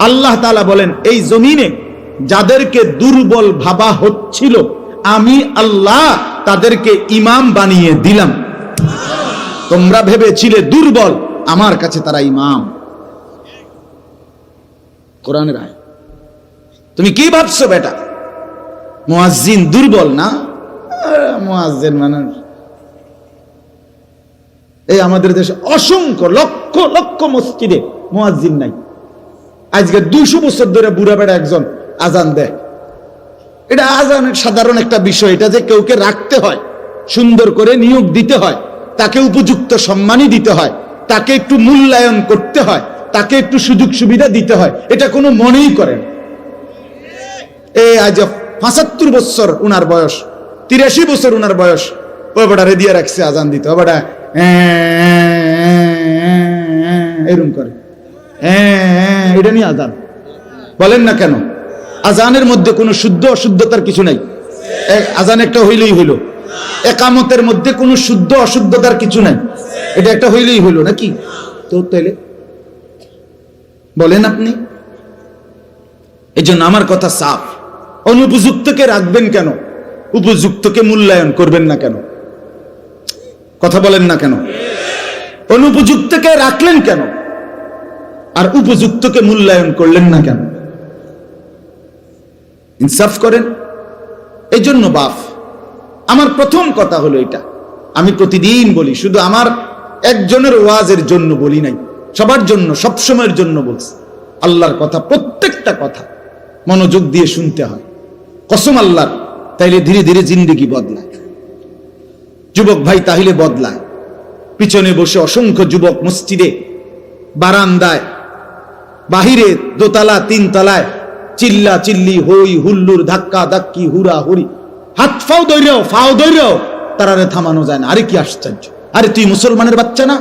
আল্লাহ তাআলা বলেন, এই জমিনে যাদেরকে দুর্বল ভাবা হচ্ছিল আমি আল্লাহ তাদেরকে ইমাম বানিয়ে দিলাম। তোমরা ভেবেছিলে দুর্বল, আমার কাছে তারা ইমাম। কোরআনের আয়াত। তুমি কি ভাবছো বেটা, মুয়াজ্জিন দুর্বল না? মুয়াজ্জিন মানে এই আমাদের দেশে অসংখ্য লক্ষ লক্ষ মসজিদে মুয়াজ্জিন নাই। আজকে 200 বছর ধরে বুড়া বেড়া একজন আজান দেয়। এটা আজানের সাধারণ একটা বিষয়, এটা যে কেউকে রাখতে হয়, সুন্দর করে নিয়োগ দিতে হয়, তাকে উপযুক্ত সম্মানই দিতে হয়, তাকে একটু মূল্যায়ন করতে হয়, তাকে একটু সুযোগ সুবিধা দিতে হয়, এটা কোনো মনেই করেন। এই আজ 75 বছর উনার বয়স, 83 বছর উনার বয়স, ও বেটা রে দিয়ে রাখছে আজান দিতে। ও বেটা এরকম করে, এটা নিয়ে আজান বলেন না কেন? আজানের মধ্যে কোনো শুদ্ধ অশুদ্ধতার কিছু নাই। আজান একটা হইলেই হইল। একামতের মধ্যে কোনো শুদ্ধ অশুদ্ধতার কিছু নাই, এটা একটা হইলেই হইল নাকি? তো তাইলে বলেন আপনি। এই জন্য আমার কথা সাফ, অনুপযুক্তকে রাখবেন কেন? উপযুক্তকে মূল্যায়ন করবেন না কেন? কথা বলেন না কেন? অনুপযুক্তকে রাখলেন কেন আর উপযুক্তকে মূল্যায়ন করলেন না কেন? ইনসাফ করেন। এই জন্য বাপ, আমার প্রথম কথা হলো এটা, আমি প্রতিদিন বলি, শুধু আমার একজনের ওয়াজের জন্য বলি নাই, সবার জন্য, সব সময়ের জন্য বলছি। আল্লাহর কথা, প্রত্যেকটা কথা মনোযোগ দিয়ে শুনতে হয়, কসম আল্লাহর। তাইলে ধীরে ধীরে জিন্দেগি বদলায়। যুবক ভাই তাহলে বদলায়। পিছনে বসে অসংখ্য যুবক মসজিদে, বারান্দায়, বাহিরে, দোতলা, 3 তলায় চিল্লা চিল্লি, হই হুল্লুর, ধাক্কা ধাক্কি, হুরা হুরি, হাত ফাও দৈরেও তারারে থামানো যায় না। আরে কি আশ্চর্য! আরে তুই মুসলমানের বাচ্চা না?